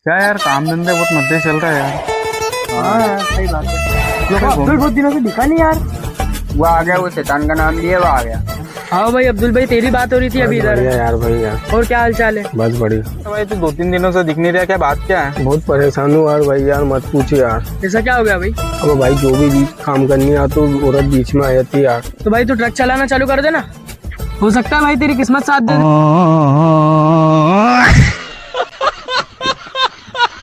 क्या यार, काम धंधे बहुत मजे चल रहा है यार। हाँ यार सही बात है। अब्दुल बहुत दिनों से दिखा नहीं यार। वो आ गया, वो शैतान का नाम लिए वो आ गया। हाँ भाई अब्दुल भाई, तेरी बात हो रही थी अभी इधर। यार भाई यार, और क्या हाल चाल है? बस बढ़िया। तो भाई तू 2-3 दिनों से दिख नहीं रहा, क्या बात क्या है? बहुत परेशान हूँ यार भाई, यार मत पूछ यार। ऐसा क्या हो गया भाई? अब भाई जो भी बीच काम करनी है तो औरत बीच में आ जाती है यार। तो भाई तू ट्रक चलाना चालू कर देना, हो सकता है भाई तेरी किस्मत साथ दे।